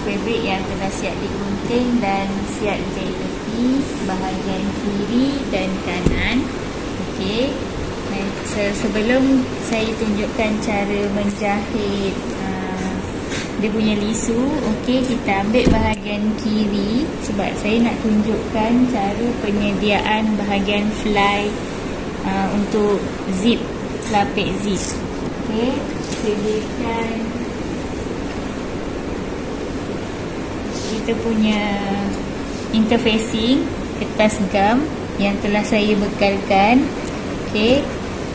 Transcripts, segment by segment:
fabric yang telah siap digunting dan siap dijahit tepi bahagian kiri dan kanan. Okey. Sebelum saya tunjukkan cara menjahit dia punya lisu, okey, kita ambil bahagian kiri sebab saya nak tunjukkan cara penyediaan bahagian fly untuk zip, lapik zip. Okey, sediakan kita punya interfacing kertas gam yang telah saya bekalkan. Okey,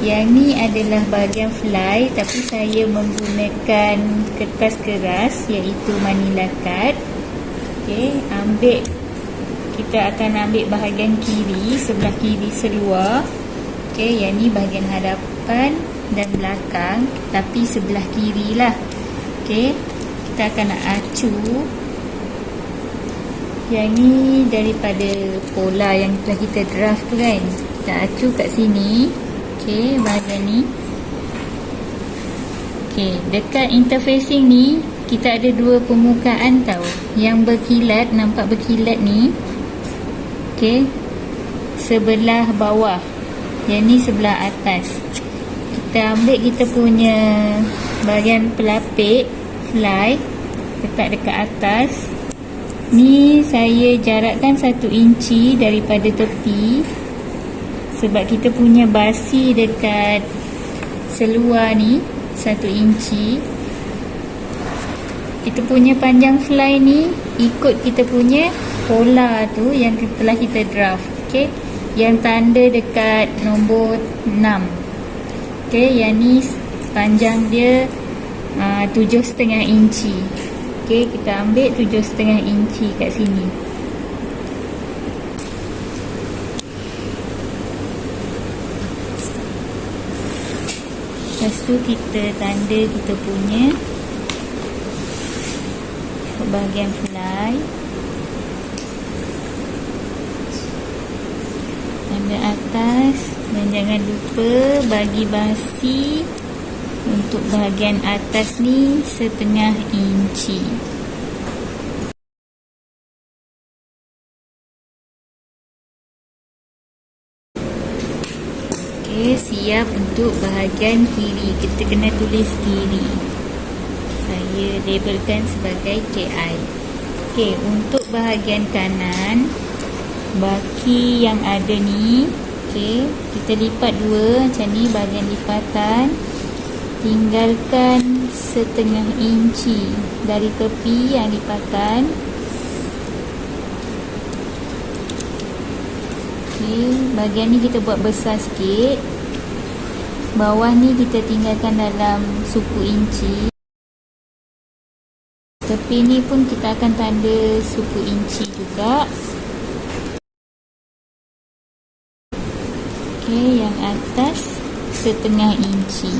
yang ni adalah bahagian fly tapi saya menggunakan kertas keras iaitu manila cut. Okey, kita akan ambil bahagian kiri, sebelah kiri seluar. Okey, yang ni bahagian hadapan dan belakang tapi sebelah kiri lah. Okey, kita akan nak acu. Yang ni daripada pola yang telah kita draft tu kan. Kita acu kat sini. Okey, bahagian ni. Okey, dekat interfacing ni kita ada dua permukaan tau. Yang berkilat, nampak berkilat ni. Okey, sebelah bawah. Yang ni sebelah atas. Kita ambil kita punya bahagian pelapik fly, letak dekat atas. Ni saya jarakkan 1 inci daripada tepi sebab kita punya basi dekat seluar ni 1 inci. Kita punya panjang fly ni ikut kita punya pola tu yang telah kita draft. Okey, yang tanda dekat nombor 6. Okey, yang ni panjang dia 7,5 inci. Okey, kita ambil 7,5 inci kat sini. Lepas tu kita tanda kita punya bahagian fly. Ambil atas dan jangan lupa bagi basi untuk bahagian atas ni 1/2 inci. Okey, siap untuk bahagian kiri. Kita kena tulis kiri. Saya labelkan sebagai KI. Okey, untuk bahagian kanan, baki yang ada ni, okey, kita lipat dua macam ni bahagian lipatan. Tinggalkan 1/2 inci dari tepi yang lipatan. Okey, bahagian ni kita buat besar sikit. Bawah ni kita tinggalkan dalam suku inci. Tepi ni pun kita akan tanda suku inci juga. Okey, yang atas 1/2 inci.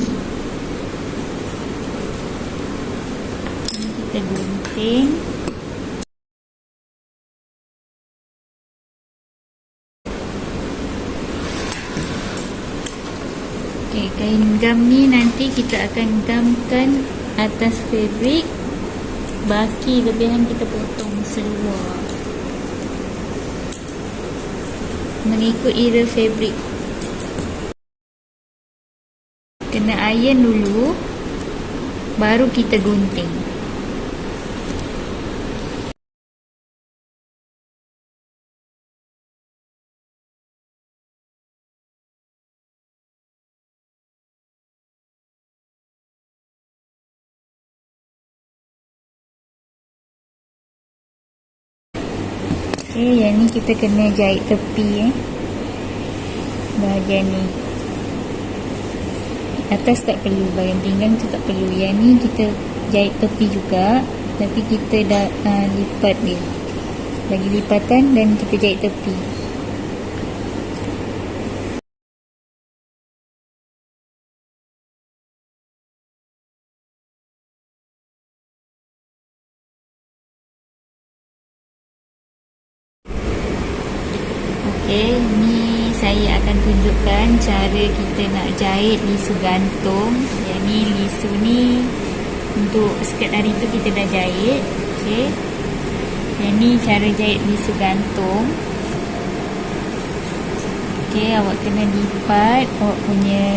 Kita gunting. Okey, kain gam ni nanti kita akan gamkan atas fabric. Baki lebihan kita potong seluar mengikut era fabric. Kena iron dulu baru kita gunting. Okey, yang ni kita kena jahit tepi bahagian ni. Atas tak perlu, bahagian pinggang tu tak perlu. Yang ni kita jahit tepi juga, tapi kita dah lipat dia. Bagi lipatan dan kita jahit tepi. Okey, ni saya akan tunjukkan cara kita nak jahit lisu gantung. Yang ni lisu ni untuk skirt hari tu kita dah jahit. Okey. Yang ni cara jahit lisu gantung. Okey, awak kena lipat awak punya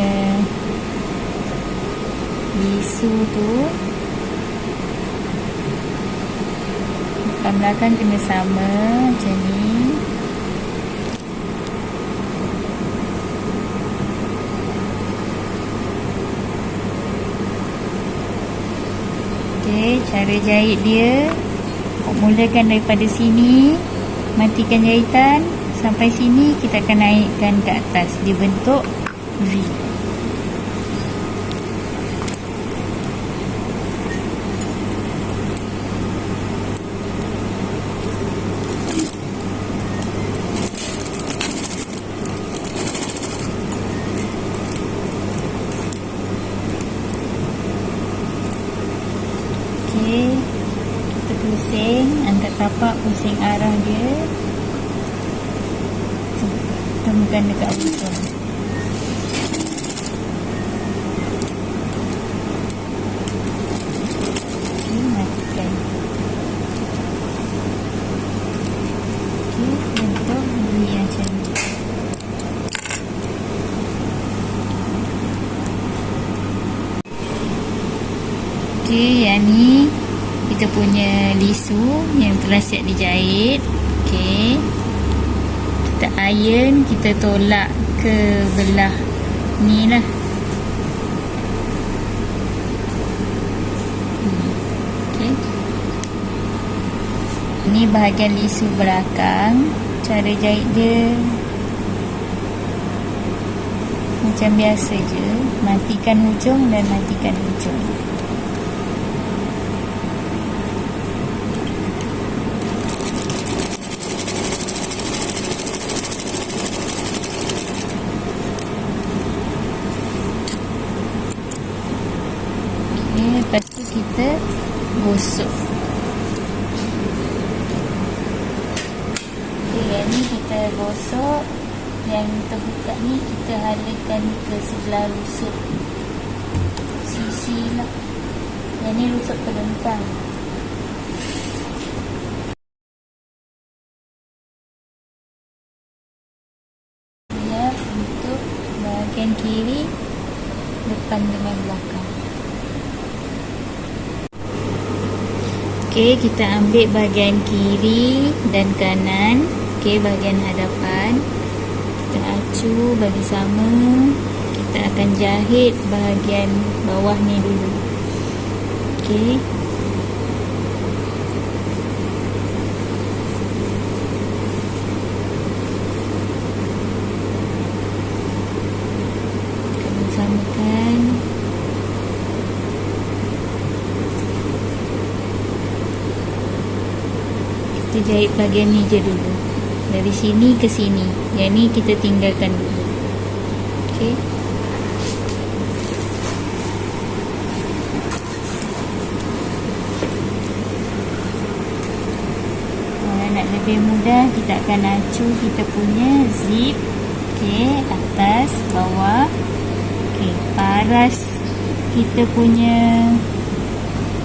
lisu tu. Depan belakang kena sama macam ni. Okey, cara jahit dia, mulakan daripada sini, matikan jahitan sampai sini, kita akan naikkan ke atas, dia bentuk V. Okey, kita pusing, angkat tapak, pusing arah dia, temukan dekat ujung. Okey, matikan. Okey, bentuk bunyi macam ni. Okey, yang ni kita punya lisu yang telah siap dijahit. Okey, kita iron, kita tolak ke belah ni lah. Okey, ni bahagian lisu belakang. Cara jahit dia macam biasa je, matikan hujung dan matikan hujung. Lepas tu kita gosok. Okay, yang ni kita gosok. Yang terbuka ni kita halakan ke sebelah rusuk sisi lah. Yang ni rusuk pelentang. Ya, untuk bahagian kiri, depan dengan belakang. Okey, kita ambil bahagian kiri dan kanan. Okey, bahagian hadapan kita acu bagi sama. Kita akan jahit bahagian bawah ni dulu. Okey, kita samakan. Kita jahit bahagian ni je dulu, dari sini ke sini. Yang ni kita tinggalkan dulu. Okey, nak lebih mudah, kita akan acu kita punya zip. Okey, atas, bawah. Okey, paras kita punya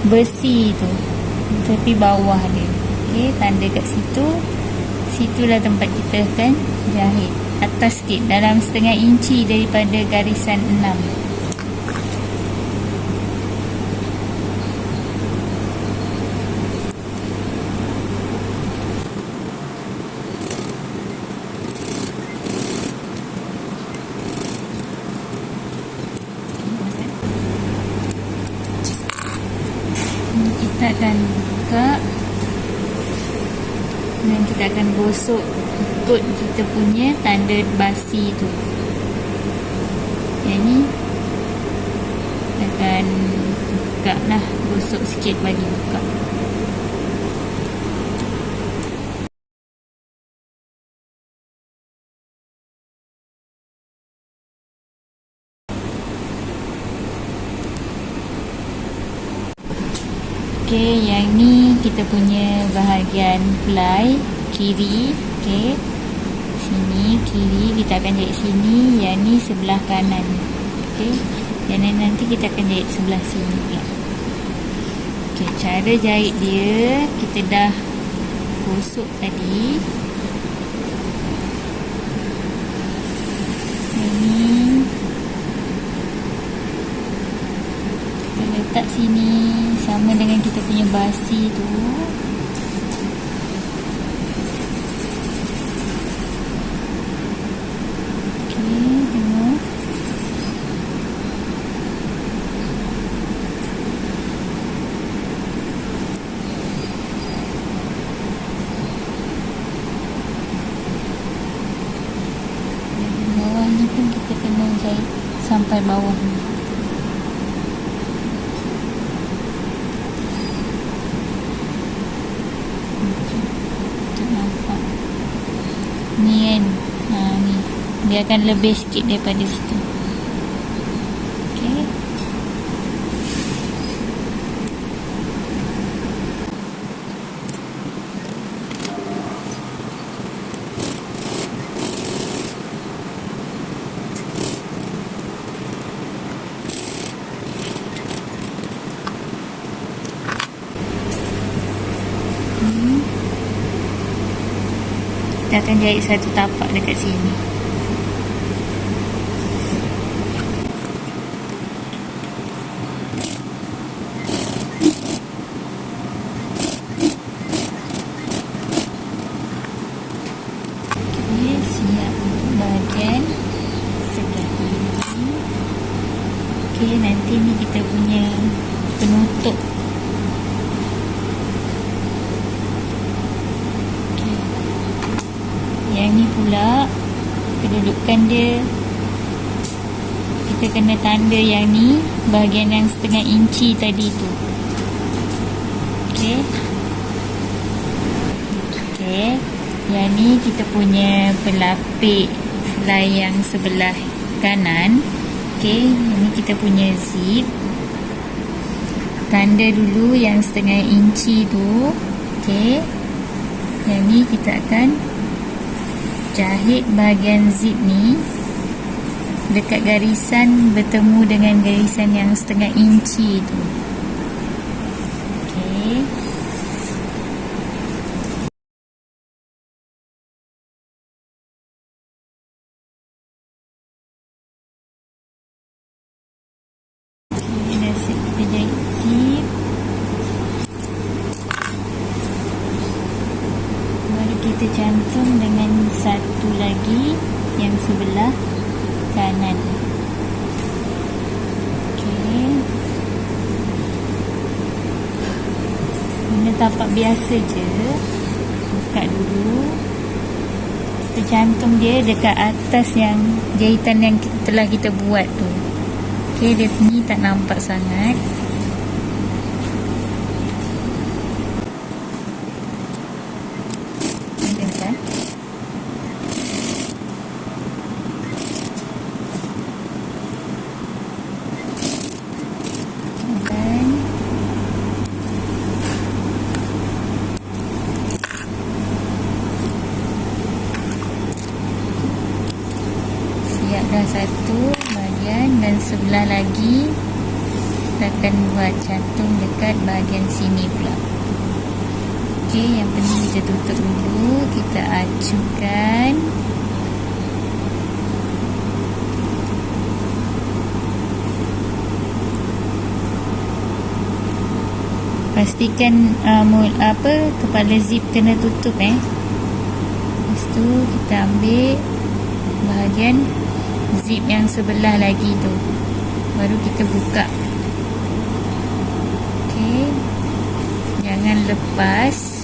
besi tu tepi bawah dia. Okey, tanda kat situ. Situlah tempat kita akan jahit. Atas sikit, dalam setengah inci daripada garisan 6. Kita akan buka dan kita akan gosok tutut kita punya tanda basi tu. Yang ni akan buka lah, gosok sikit bagi buka. Okey, yang ni kita punya bahagian fly kiri. Okey, sini kiri kita akan jahit sini. Yang ni sebelah kanan. Okey, yang ni nanti kita akan jahit sebelah sini pula. Okay, cara jahit dia kita dah gosok tadi. Ini kita letak sini sama dengan kita punya basi tu. Okay, tengok. Bawah ni pun kita kena jahit sampai bawah ni. Kita nampak ni kan, ni dia akan lebih sikit daripada situ. Okay. Kita akan jahit satu tapak dekat sini. Okay, siap untuk bahagian sebelah kiri. Okay, nanti ni kita punya penutup. Yang ni pula kedudukan dia, kita kena tanda yang ni bahagian yang setengah inci tadi tu. Okay. Okay, yang ni kita punya pelapik selai yang sebelah kanan. Okay, ini kita punya zip. Tanda dulu yang setengah inci tu. Okay, yang ni kita akan jahit bahagian zip ni dekat garisan bertemu dengan garisan yang setengah inci tu. Okay. Okay, dah siap kita jahit zip. Baru kita cantum dengan satu lagi yang sebelah kanan. Okey. Ini tapak biasa je. Buka dulu. Kita cantum dia dekat atas yang jahitan yang telah kita buat tu. Okey, dia ni tak nampak sangat. Dah satu bahagian dan sebelah lagi kita akan buat cantum dekat bahagian sini pula. Okey, yang penting kita tutup dulu, kita acukan. Pastikan kepala zip kena tutup Lepas tu kita ambil bahagian zip yang sebelah lagi tu, baru kita buka. Okey, jangan lepas.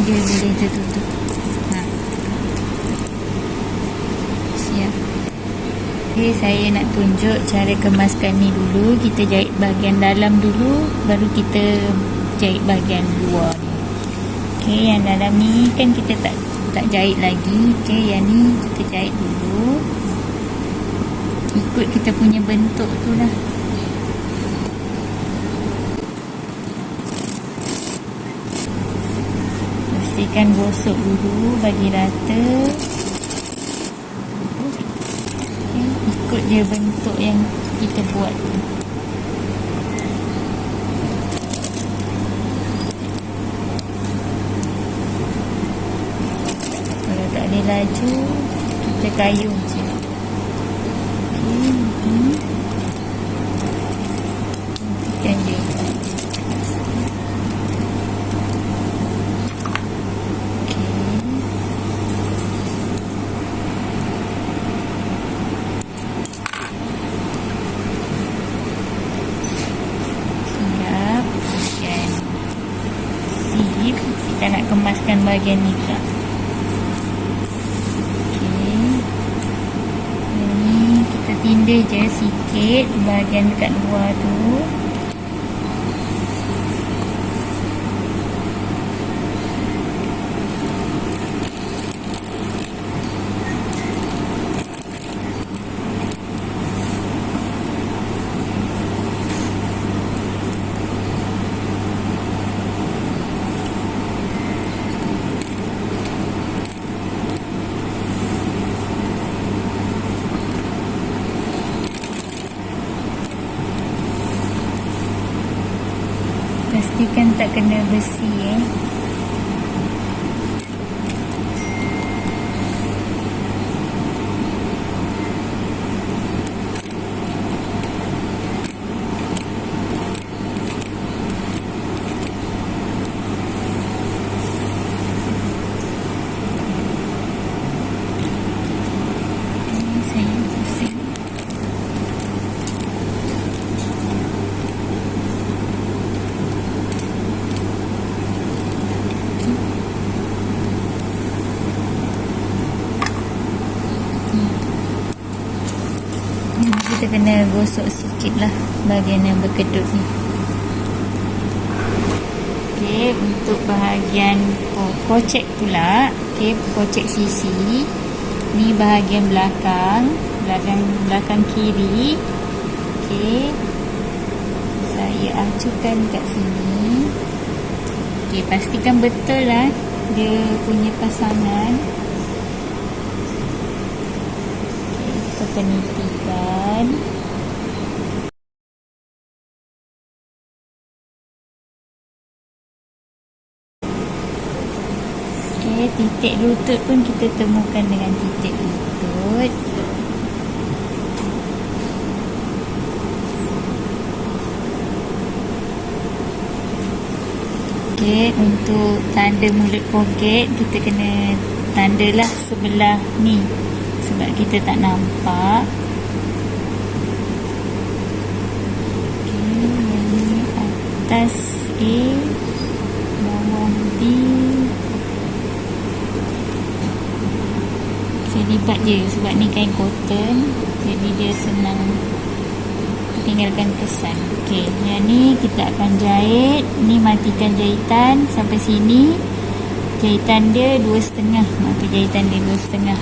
Dia boleh tertutup. Okay, saya nak tunjuk cara kemaskan ni dulu. Kita jahit bahagian dalam dulu, baru kita jahit bahagian luar ni. Okay, yang dalam ni kan kita tak jahit lagi. Okay, yang ni kita jahit dulu. Ikut kita punya bentuk tu lah. Pastikan gosok dulu, bagi rata. Ikut je bentuk yang kita buat tu. Kalau tak ada laju, kita kayuh je. Kan je. Kita nak kemaskan bahagian ni pula. Okey. Ini kita tinda je sikit bahagian dekat luar tu. Pastikan tak kena besi Saya pusing. Kita kena gosok sikit lah bahagian yang berkedut ni. Okey, untuk bahagian kocek pula, okey, kocek sisi ni bahagian belakang kiri. Okey, saya acukan kat sini. Okey, pastikan betul lah dia punya pasangan. Okey, kita penitikan. Okey, titik lutut pun kita temukan dengan titik lutut. Okey, untuk tanda mulut poket kita kena tandalah sebelah ni sebab kita tak nampak. Okey, yang ni atas A, bawah B. Saya lipat je sebab ni kain cotton, jadi dia senang tinggalkan kesan. Okey, yang ni kita akan jahit. Ni matikan jahitan sampai sini. Jahitan dia 2,5, maka jahitan dia 2,5.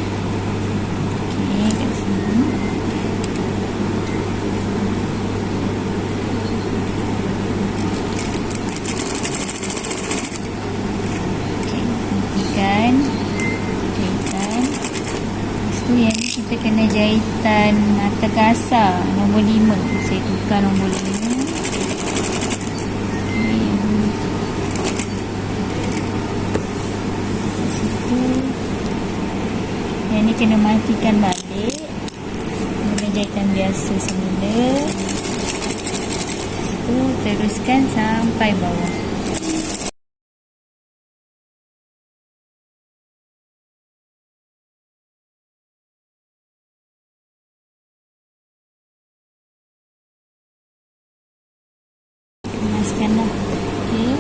Okey, kat sini. Okey, matikan jahitan. Lepas tu yang ni kita kena jahitan mata kasar nombor 5. Saya tukar nombor 5. Yang ni kena matikan balik. Guna jahitan biasa semula. Lepas tu teruskan sampai bawah. Kemaskanlah. Okey.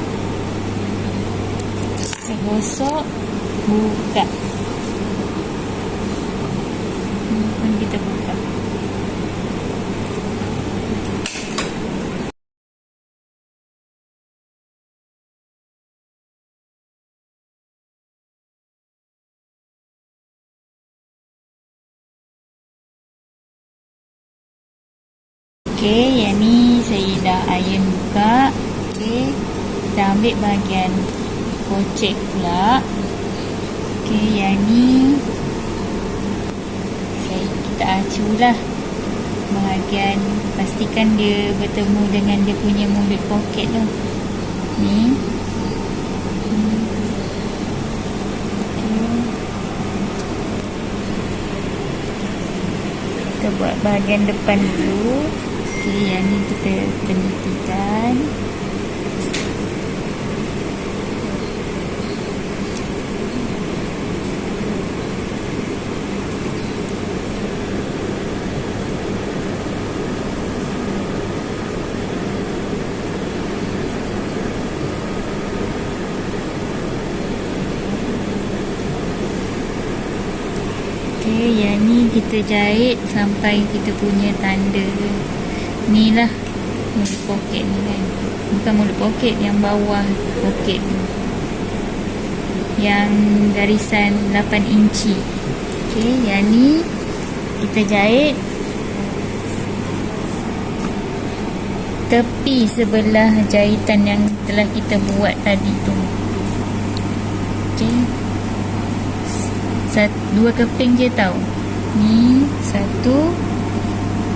Kita gosok, buka. Pun kita buka. Okey, yang ni saya dah iron buka. Okey, kita ambil bahagian kocek pula. Okey, yang ni kita aculah bahagian, pastikan dia bertemu dengan dia punya mulut poket tu. Ni. Kita buat bahagian depan dulu. Okey, yang ni kita penitikan. Okey, yang ni kita jahit sampai kita punya tanda ni lah, mulut poket ni kan. Bukan mulut poket, yang bawah poket ni, yang garisan 8 inci. Okey, yang ni kita jahit tepi sebelah jahitan yang telah kita buat tadi tu. Okey, dua keping je tau. Ni satu,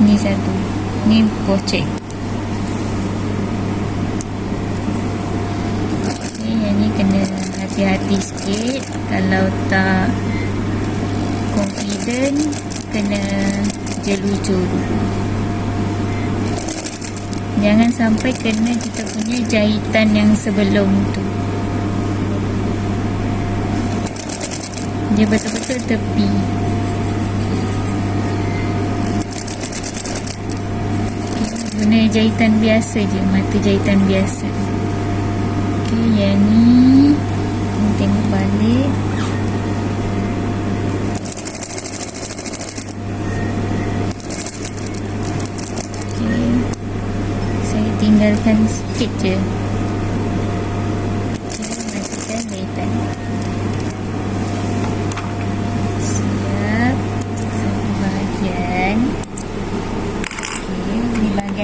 ni satu. Ni kocek. Okay, yang ni kena hati-hati sikit. Kalau tak confident, kena jelujur. Jangan sampai kena kita punya jahitan yang sebelum tu. Dia betul-betul tepi. Guna jahitan biasa je, mata jahitan biasa. Okey, yang ni tengok balik. Okey, saya tinggalkan sikit je. Okey, matikan jahitan.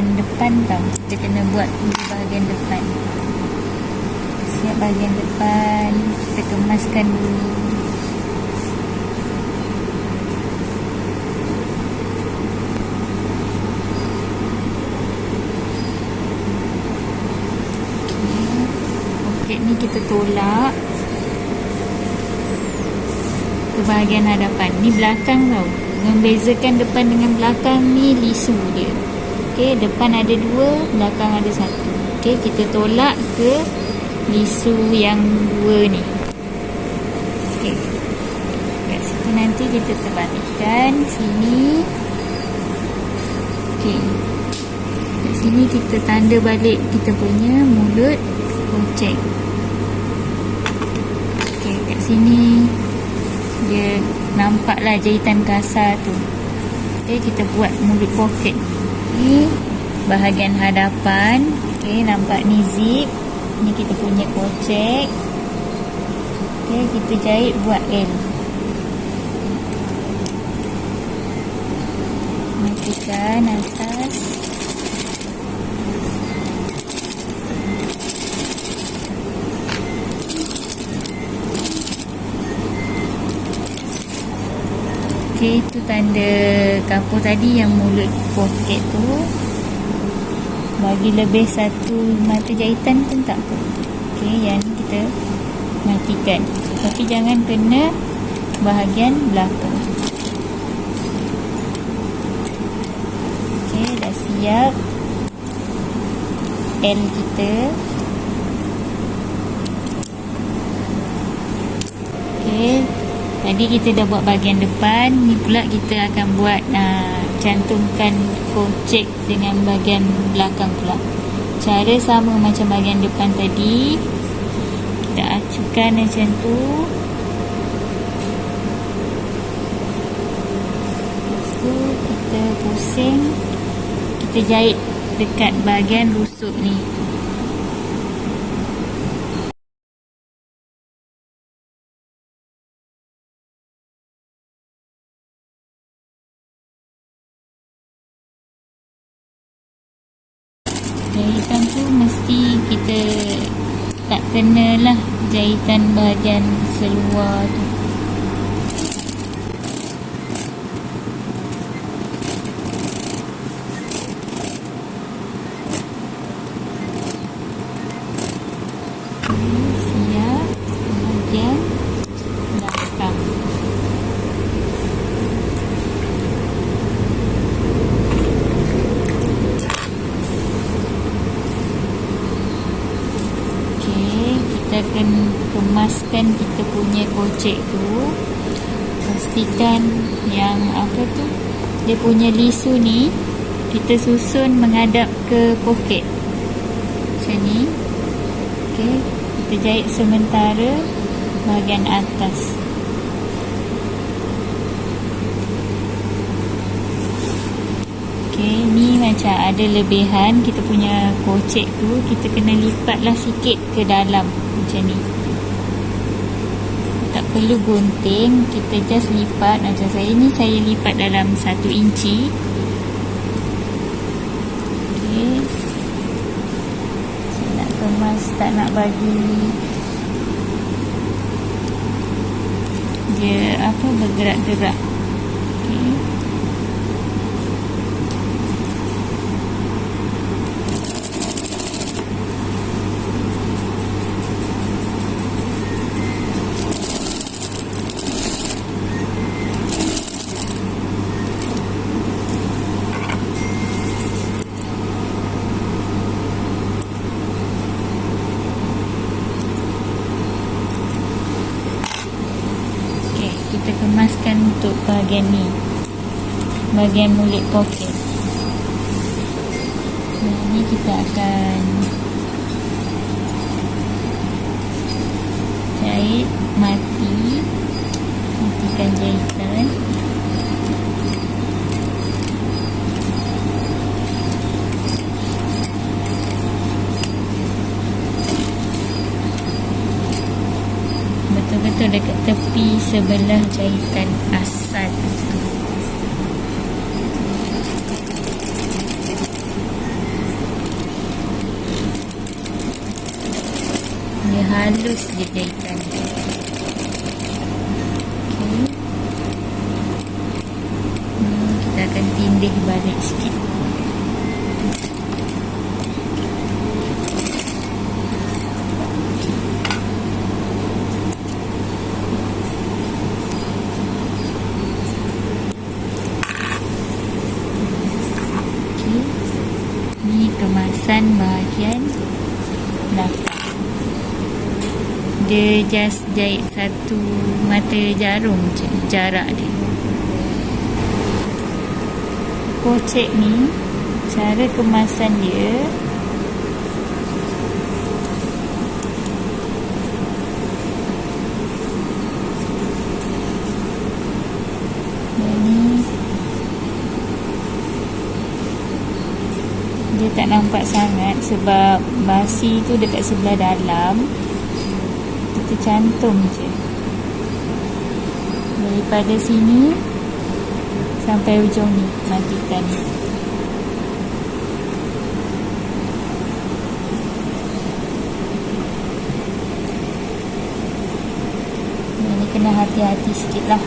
Depan tau, kita kena buat di bahagian depan. Siap bahagian depan, kita kemaskan dulu. Poket ni kita tolak ke bahagian hadapan. Ni belakang tau. Membezakan depan dengan belakang ni lisu dia. Okey, depan ada dua, belakang ada satu. Okey, kita tolak ke lisu yang dua ni. Okey, kat situ nanti kita terbalikkan sini. Okey, kat sini kita tanda balik kita punya mulut kocek. Okey, kat sini dia nampaklah jahitan kasar tu. Okey, kita buat mulut poket. Ni bahagian hadapan. Okey, nampak ni zip. Ni kita punya kocek. Okey, kita jahit buat L. Matikan atas. Okey, itu tanda kapur tadi yang mulut poket tu. Bagi lebih satu mata jahitan pun tak apa. Okey, yang ni kita matikan. Tapi jangan kena bahagian belakang. Okey, dah siap L kita. Okey, tadi kita dah buat bahagian depan. Ni pula kita akan buat cantumkan kocek dengan bahagian belakang pula. Cara sama macam bahagian depan tadi. Kita acukan macam tu. Lepas tu kita pusing. Kita jahit dekat bahagian rusuk ni. jahitan tu mesti kita tak kenalah jahitan bahagian seluar tu. Siap bahagian belakang. Kita akan kemaskan kita punya kocek tu. Pastikan yang apa tu, dia punya lisu ni kita susun menghadap ke poket macam ni. Okey, kita jahit sementara bahagian atas. Okey, ni macam ada lebihan kita punya kocek tu, kita kena lipatlah sikit ke dalam macam ni. Tak perlu gunting, kita just lipat. Macam saya ni, saya lipat dalam 1 inci. Okey, saya nak kemas, tak nak bagi dia apa bergerak-gerak. Okey, kita kemaskan untuk bahagian ni, bahagian mulut poket. Ni kita akan jahit matikan jahitan. Betul-betul dekat tepi sebelah jahitan asal. Dia halus je jahitan. Okey, kita akan tindih balik sikit. Kemasan bahagian belakang. Dia just jahit 1 mata jarum je jarak dia. Kocek ni, cara kemasan dia dia tak nampak sangat sebab basi tu dekat sebelah dalam. Kita cantum je daripada sini sampai ujung ni, matikan. Ini kena hati-hati sikit lah.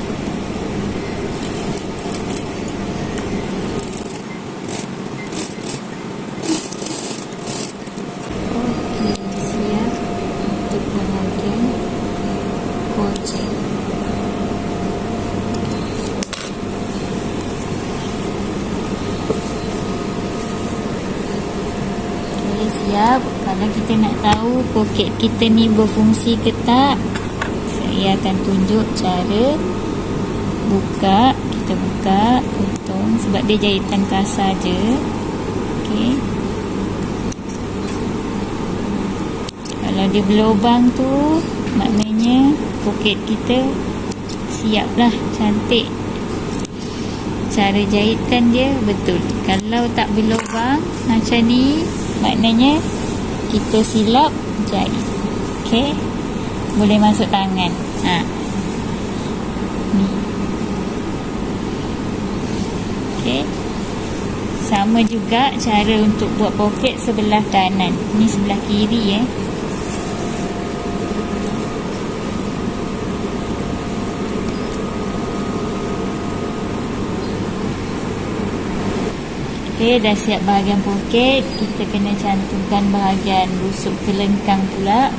Siap. Kalau kita nak tahu poket kita ni berfungsi ke tak, saya akan tunjuk cara buka. Kita buka, potong sebab dia jahitan kasar je. Okey, kalau dia berlubang tu maknanya poket kita siap lah, cantik. Cara jahitkan dia betul. Kalau tak berlubang macam ni, maknanya kita silap jahit. Okey, boleh masuk tangan. Ni. Okey, sama juga cara untuk buat poket sebelah kanan. Ni sebelah kiri Okey, dah siap bahagian poket. Kita kena cantumkan bahagian rusuk kelengkang pula.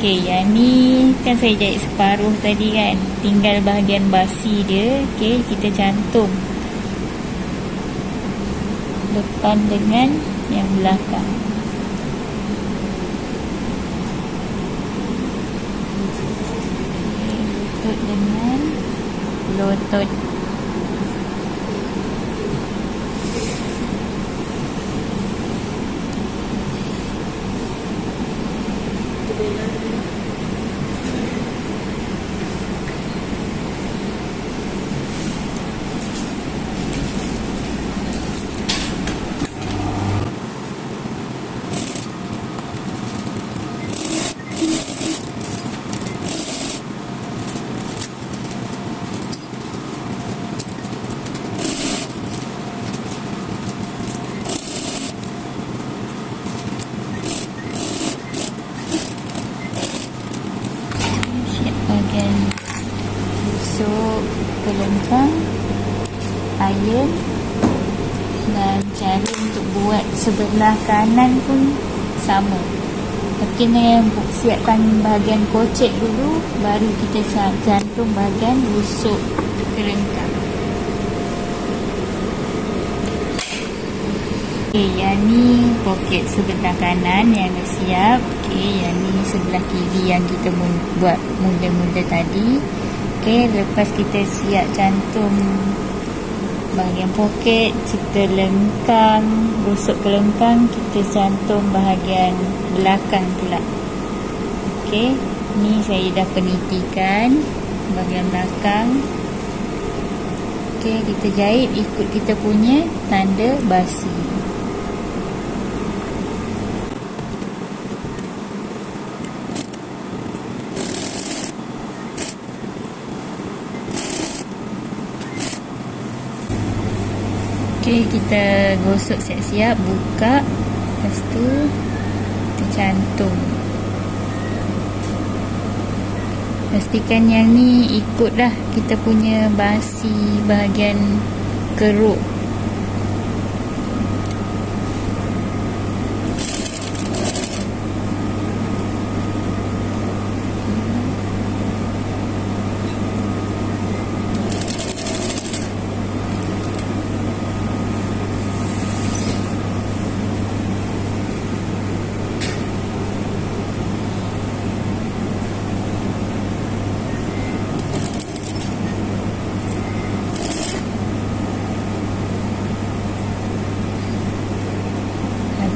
Okey, yang ni kan saya jahit separuh tadi kan. Tinggal bahagian basi dia. Okey, kita cantum depan dengan yang belakang. Okay, lutut dengan lutut. Bahagian rusuk kelengkang, iron, dan cara untuk buat sebelah kanan pun sama. Kena siapkan bahagian kocek dulu, baru kita cantum bahagian rusuk kelengkang. Okey, yang ni poket sebelah kanan yang dah siap. Okey, yang ni sebelah kiri yang kita buat mula-mula tadi. Okey, lepas kita siap cantum bahagian poket, kita lengkang, rusuk kelengkang, kita cantum bahagian belakang pula. Okey, ni saya dah penitikan bahagian belakang. Okey, kita jahit ikut kita punya tanda basi. Okey, kita gosok siap-siap, buka, lepas tu kita cantum. Pastikan yang ni ikutlah kita punya basi bahagian keruk.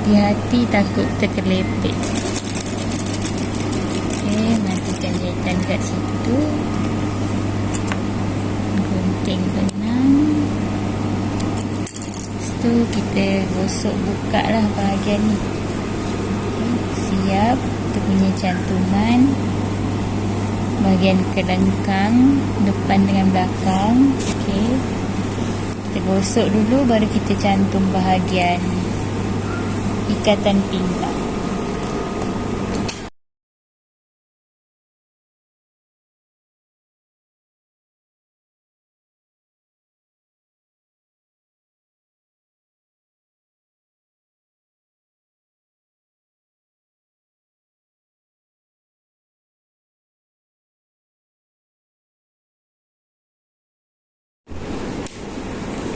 Hati-hati takut terkelepek. Okey, matikan jahitan kat situ. Gunting benang. Lepas tu kita gosok, buka lah bahagian ni. Okay, siap kita punya cantuman bahagian kelengkang depan dengan belakang. Okey, kita gosok dulu, baru kita cantum bahagian ikatan pinggang.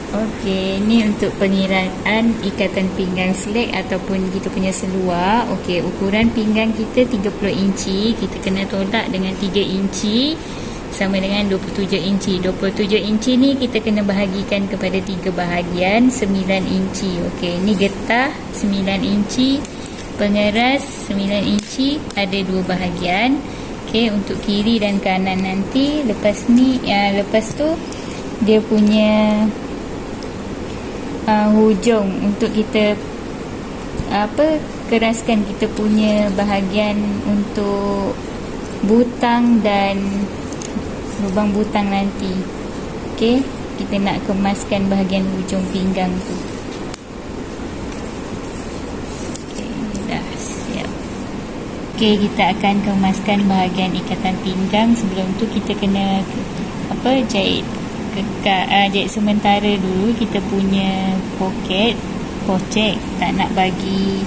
Okey, ni untuk pengiraan ikatan pinggang slack ataupun kita punya seluar. Okey, ukuran pinggang kita 30 inci. Kita kena tolak dengan 3 inci sama dengan 27 inci. 27 inci ni kita kena bahagikan kepada 3 bahagian, 9 inci. Okey, ni getah 9 inci, pengeras 9 inci, ada 2 bahagian. Okey, untuk kiri dan kanan nanti. Lepas ni, lepas tu dia punya hujung untuk kita keraskan kita punya bahagian untuk butang dan lubang butang nanti. Okey, kita nak kemaskan bahagian hujung pinggang tu. Okey, kita akan kemaskan bahagian ikatan pinggang. Sebelum tu kita kena jahit jahit sementara dulu kita punya pocek. Tak nak bagi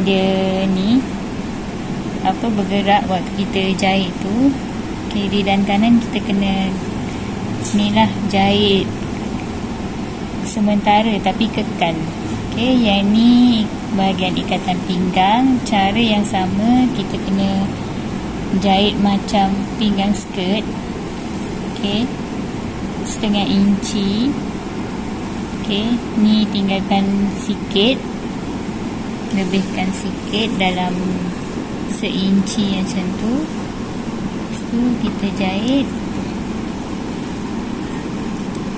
dia ni bergerak waktu kita jahit tu. Kiri dan kanan kita kena jahit sementara tapi kekal. Okey, yang ni bahagian ikatan pinggang. Cara yang sama, kita kena jahit macam pinggang skirt. Okey, 1/2 inci. Okey, ni tinggalkan sikit, lebihkan sikit dalam 1 inci macam tu. Lepas tu kita jahit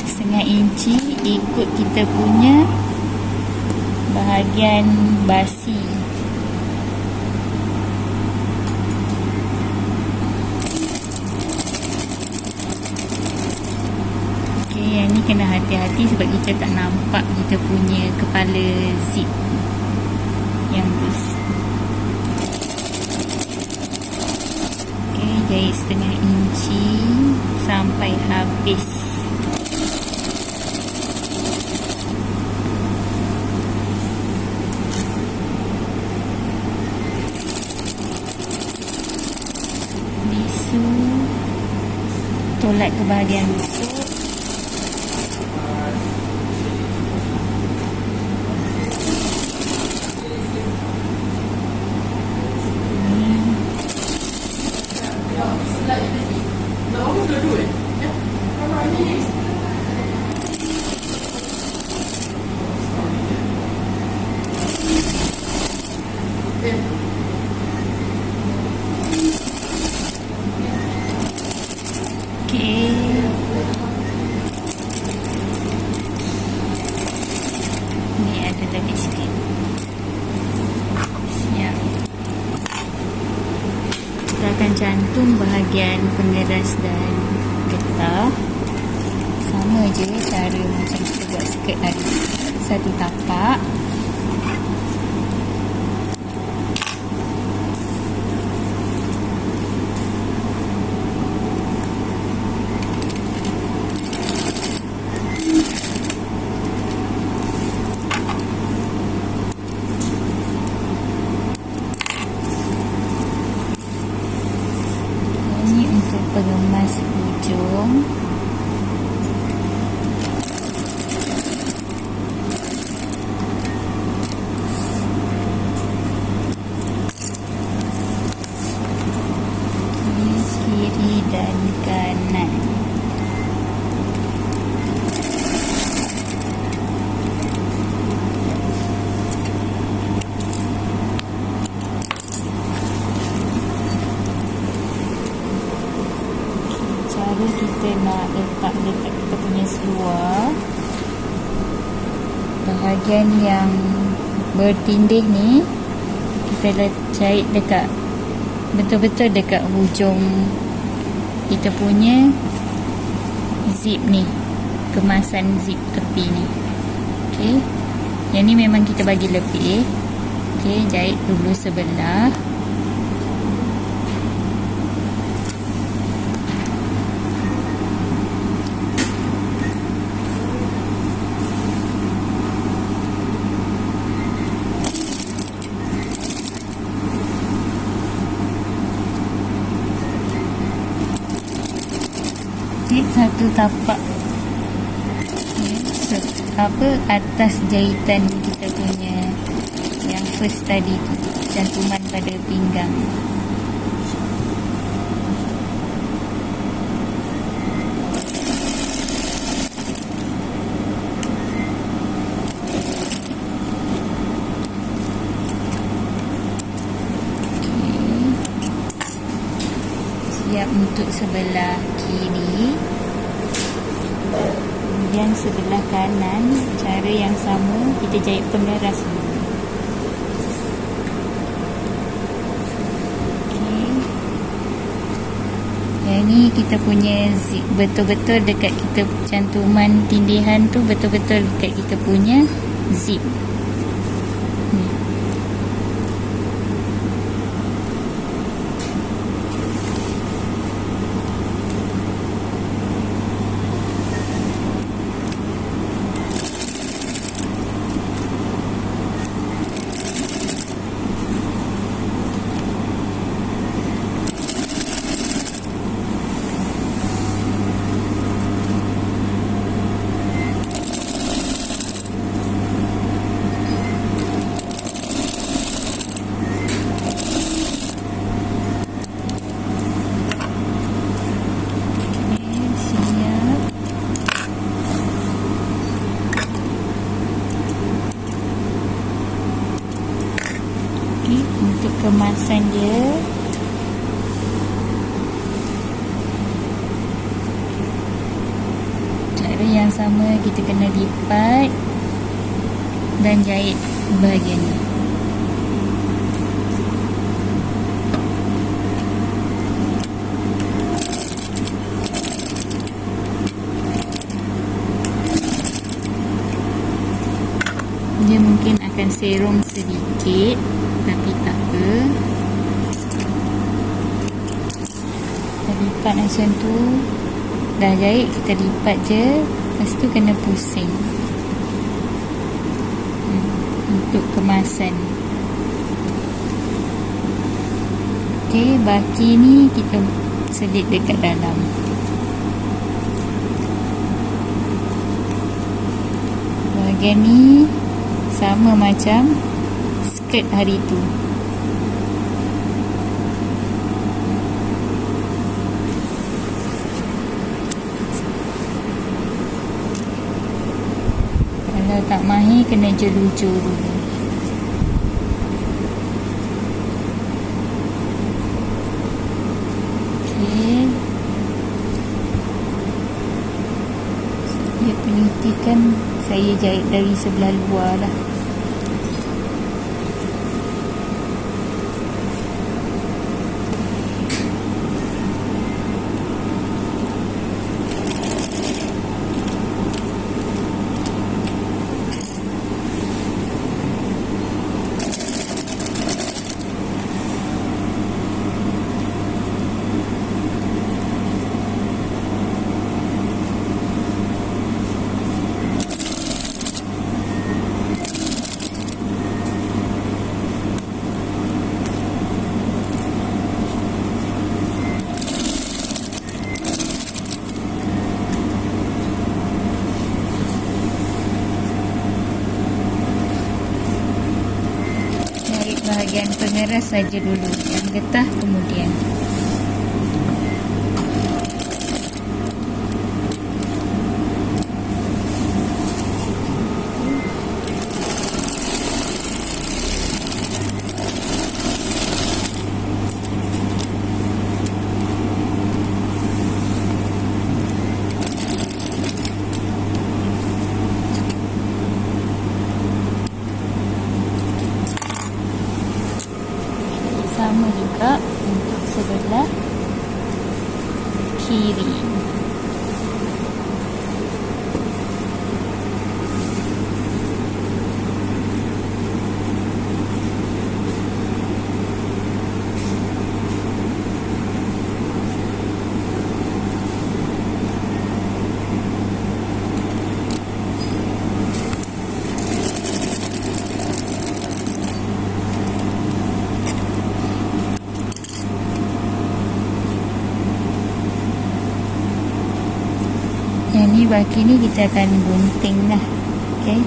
1/2 inci ikut kita punya bahagian basi. Okey, yang ni kena hati-hati sebab kita tak nampak kita punya kepala zip yang loose. Okey, jahit 1/2 inci sampai habis. Tolak ke bahagian busuk. Okey. Ni ada lebih sikit. Siap. Kita akan cantum bahagian pengeras dan getah. Sama je cara macam kita buat skirt tadi. Satu tapak. Pengemas hujung. Kiri dan kanan. Kita nak letak kita punya seluar, bahagian yang bertindih ni kita jahit dekat betul-betul dekat hujung kita punya zip ni, kemasan zip tepi ni. Okey, yang ni memang kita bagi lebih. Okey, jahit dulu sebelah. Satu tapak atas jahitan kita punya yang first tadi tu, cantuman pada pinggang. Siap untuk sebelah kiri. Kemudian sebelah kanan, cara yang sama, kita jahit pengeras dulu. Okey. Yang ni kita punya zip betul-betul dekat kita, cantuman tindihan tu betul-betul dekat kita punya zip. kemasan dia. Cara yang sama, kita kena lipat dan jahit bahagian ni. Dia mungkin akan serong sedikit, tapi tak apa. Kita lipat macam tu. Dah jahit, kita lipat je. Lepas tu kena pusing untuk kemasan. Okey, baki ni kita selit dekat dalam. Bahagian ni sama macam skirt hari tu. Kalau tak mahir, kena jelujur dulu. Okey. Dia penitikan saya jahit dari sebelah luar lah. Bahagian pengeras saja dulu, yang getah kemudian. Sama juga untuk sebelah kiri. Yang ni baki ni kita akan gunting lah. Okay,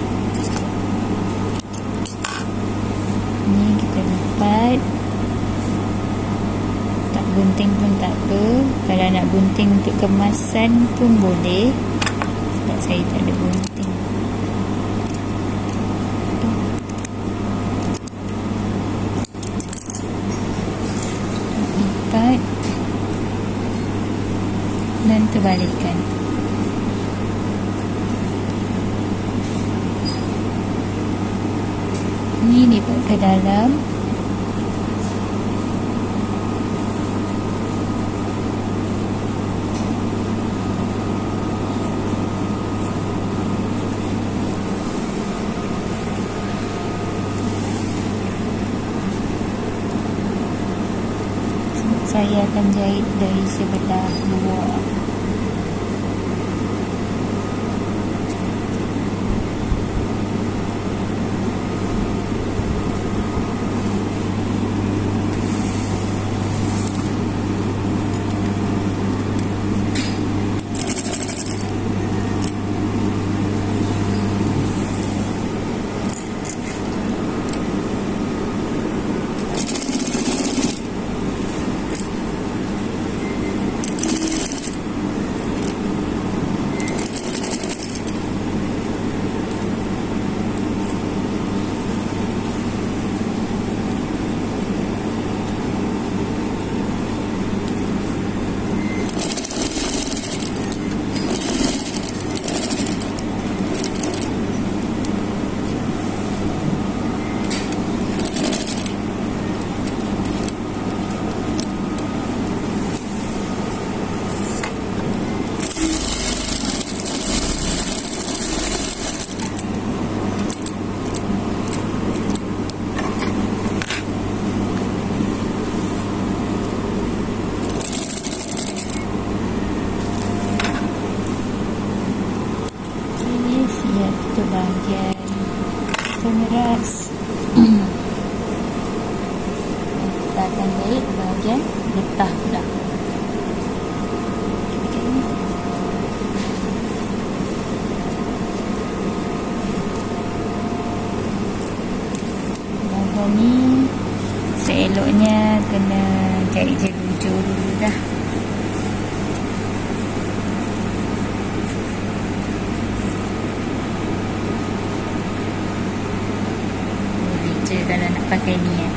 ni kita lipat. Tak gunting pun tak apa. Kalau nak gunting untuk kemasan pun boleh, sebab saya tak ada gunting. Lipat dan terbalikkan. Ni lipat ke dalam. Saya akan jahit dari sebelah luar. untuk bahagian pemeras. Kita akan jahit bahagian getah pula. Bahagian ni seeloknya kena jahit jujur dulu dah. Boleh je kalau nak pakai ni ya.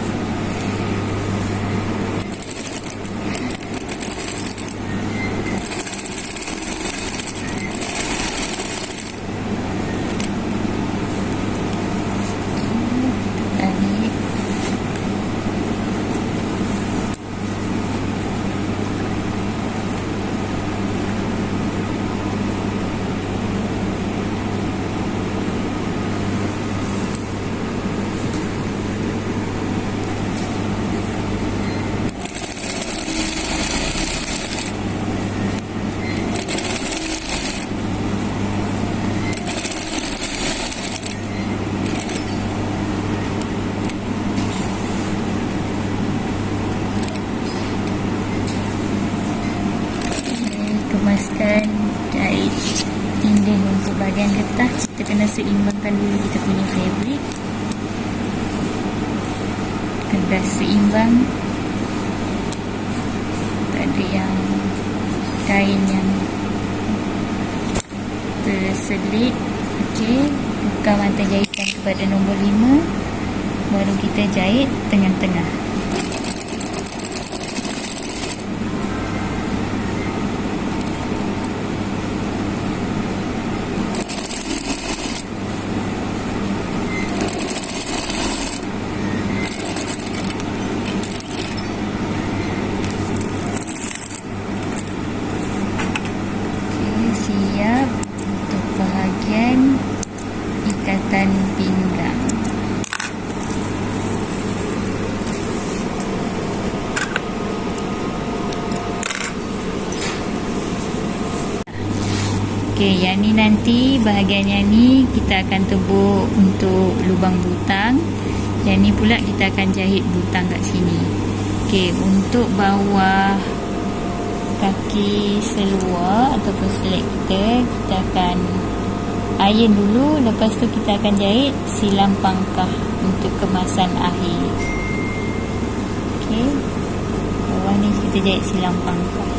Kemaskan jahit dinding untuk bahagian getah. Kita kena seimbangkan dulu kita punya fabric. Kena seimbang, tak ada yang kain yang terselit. Okey, buka mata jahitan kepada nombor 5, baru kita jahit tengah-tengah. Siap untuk bahagian ikatan pinggang. Okey, yang ni nanti bahagian yang ni kita akan tebuk untuk lubang butang. Yang ni pula kita akan jahit butang kat sini. Okey, untuk bawah kaki seluar ataupun selek kita akan iron dulu. Lepas tu kita akan jahit silang pangkah untuk kemasan akhir. Okey, bawah ni kita jahit silang pangkah.